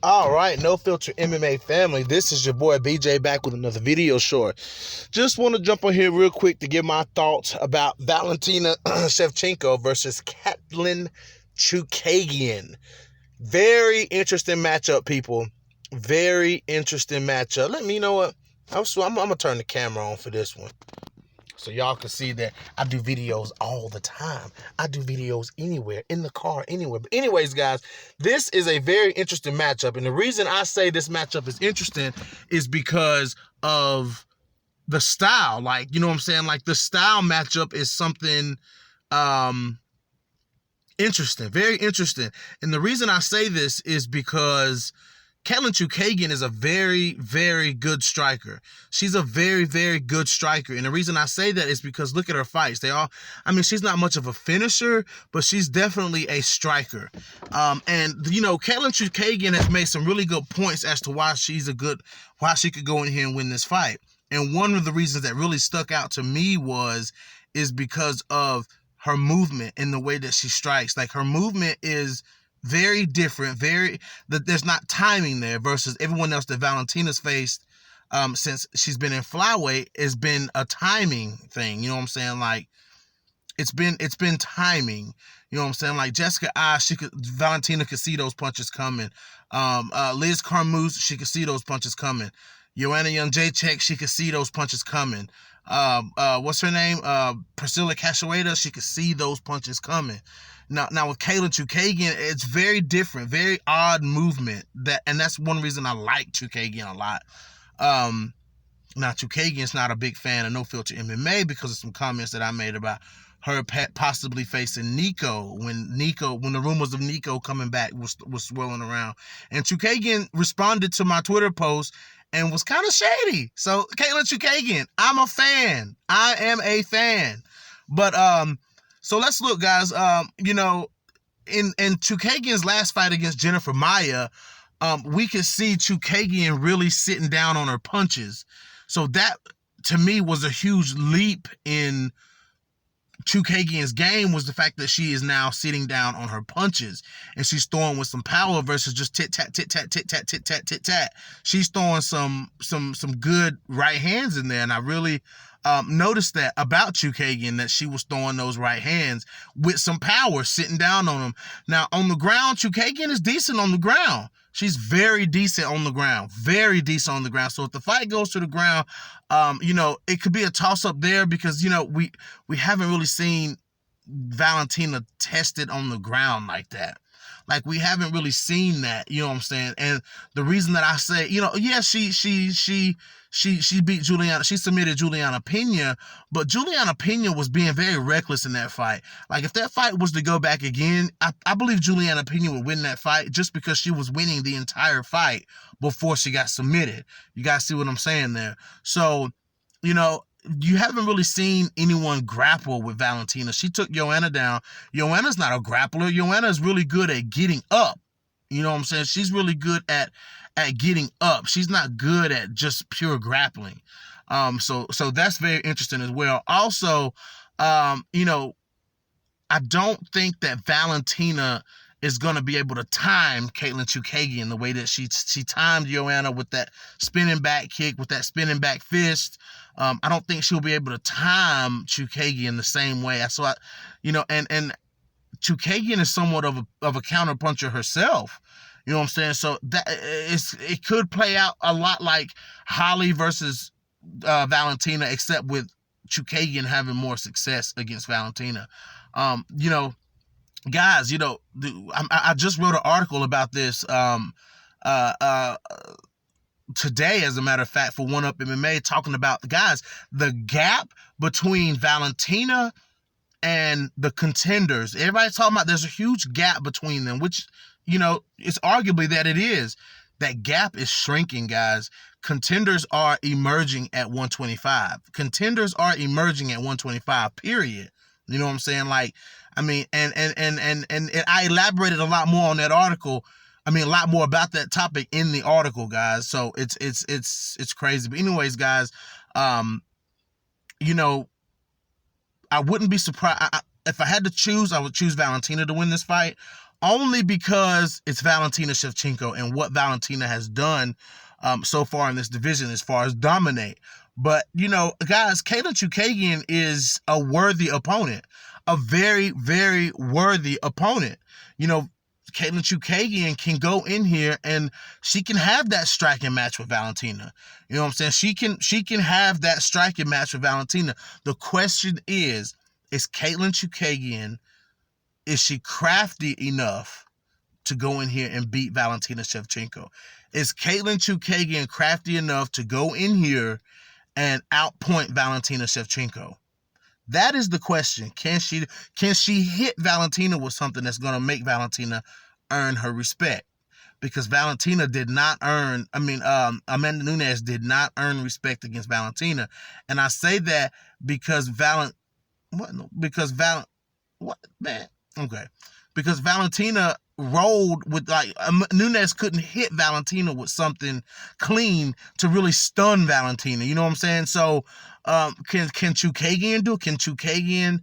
All right, No Filter MMA family. This is your boy BJ back with another video short. Just want to jump on here real quick to give my thoughts about Valentina Shevchenko versus Katlyn Chookagian. Very interesting matchup, people. Very interesting matchup. Let me know what. I'm going to turn the camera on for this one, so y'all can see that I do videos all the time. I do videos anywhere, in the car, anywhere. But anyways, guys, this is a very interesting matchup. And the reason I say this matchup is interesting is because of the style. Like, you know what I'm saying? Like, the style matchup is something interesting, very interesting. And the reason I say this is because Katlyn Chookagian is a very, very good striker. She's a very, very good striker. And the reason I say that is because look at her fights. She's not much of a finisher, but she's definitely a striker. And, you know, Katlyn Chookagian has made some really good points as to why she could go in here and win this fight. And one of the reasons that really stuck out to me is because of her movement and the way that she strikes. Like, her movement is very different, there's not timing there versus everyone else that Valentina's faced since she's been in Flyweight has been a timing thing. You know what I'm saying? Like, it's been timing. You know what I'm saying? Like, Valentina could see those punches coming. Liz Carmouche, she could see those punches coming. Joanna Jędrzejczyk, she could see those punches coming. What's her name? Priscilla Cachoeira, she could see those punches coming. Now with Katlyn Chookagian, it's very different, very odd movement. And that's one reason I like Chookagian a lot. Now Chookagian's not a big fan of No Filter MMA because of some comments that I made about her possibly facing Nico when the rumors of Nico coming back was swirling around. And Chookagian responded to my Twitter post and was kind of shady. So Katlyn Chookagian, I'm a fan. I am a fan. But so let's look, guys. You know, in Chookagian's last fight against Jennifer Maia, we could see Chookagian really sitting down on her punches. So that, to me, was a huge leap in Chookagian's game, was the fact that she is now sitting down on her punches and she's throwing with some power versus just tit tat tit tat tit tat tit tat tit tat. She's throwing some good right hands in there, and I really noticed that about Chookagian, that she was throwing those right hands with some power, sitting down on them. Now on the ground, Chookagian is decent on the ground. She's very decent on the ground, very decent on the ground. So if the fight goes to the ground, you know, it could be a toss-up there because, you know, we haven't really seen Valentina tested on the ground like that. Like, we haven't really seen that, you know what I'm saying? And the reason that I say, you know, yeah, she beat Juliana, she submitted Juliana Pena, but Juliana Pena was being very reckless in that fight. Like, if that fight was to go back again, I believe Juliana Pena would win that fight just because she was winning the entire fight before she got submitted. You guys see what I'm saying there? So, you know, you haven't really seen anyone grapple with Valentina. She took Joanna down. Joanna's not a grappler. Joanna's really good at getting up. You know what I'm saying? She's really good at getting up. She's not good at just pure grappling. So that's very interesting as well. Also, you know, I don't think that Valentina is going to be able to time Katlyn Chookagian the way that she timed Joanna with that spinning back kick, with that spinning back fist. I don't think she'll be able to time Chookagian the same way. So you know, and Chookagian is somewhat of a counterpuncher herself. You know what I'm saying? So it could play out a lot like Holly versus Valentina, except with Chookagian having more success against Valentina. You know, guys, you know, I just wrote an article about this today, as a matter of fact, for One Up MMA, talking about, guys, the gap between Valentina and the contenders. Everybody's talking about there's a huge gap between them, which, you know, it's arguably that it is. That gap is shrinking, guys. Contenders are emerging at 125. Contenders are emerging at 125, period. You know what I'm saying? Like, I mean, and I elaborated a lot more on that article. I mean, a lot more about that topic in the article, guys. So it's crazy. But anyways, guys, you know, I wouldn't be surprised. If I had to choose, I would choose Valentina to win this fight. only because it's Valentina Shevchenko and what Valentina has done so far in this division as far as dominate. But, you know, guys, Katlyn Chookagian is a worthy opponent, a very, very worthy opponent. You know, Katlyn Chookagian can go in here and she can have that striking match with Valentina. You know what I'm saying? She can have that striking match with Valentina. The question is Katlyn Chookagian, is she crafty enough to go in here and beat Valentina Shevchenko? Is Katlyn Chookagian crafty enough to go in here and outpoint Valentina Shevchenko? That is the question. Can she hit Valentina with something that's going to make Valentina earn her respect? Because Valentina did not earn, Amanda Nunes did not earn respect against Valentina. And I say that because because Valentina rolled with, like, Nunes couldn't hit Valentina with something clean to really stun Valentina. You know what I'm saying? So can Chookagian do it? Can Chookagian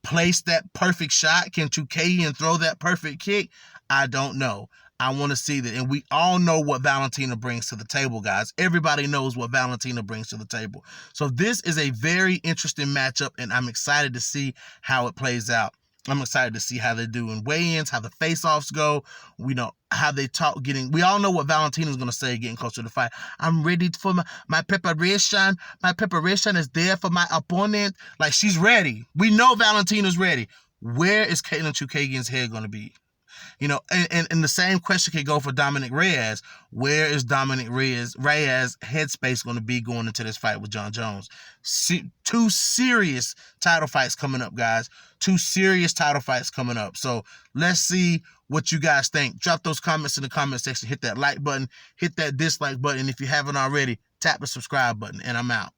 place that perfect shot? Can Chookagian throw that perfect kick? I don't know. I want to see that. And we all know what Valentina brings to the table, guys. Everybody knows what Valentina brings to the table. So this is a very interesting matchup, and I'm excited to see how it plays out. I'm excited to see how they do in weigh-ins, how the face-offs go. We know how they talk. We all know what Valentina's going to say getting closer to the fight. I'm ready for my preparation. My preparation is there for my opponent. Like, she's ready. We know Valentina's ready. Where is Katlyn Chookagian's head going to be? You know, and the same question can go for Dominic Reyes. Where is Dominic Reyes' headspace going to be going into this fight with Jon Jones? Two serious title fights coming up, guys. Two serious title fights coming up. So let's see what you guys think. Drop those comments in the comment section. Hit that like button. Hit that dislike button. If you haven't already, tap the subscribe button. And I'm out.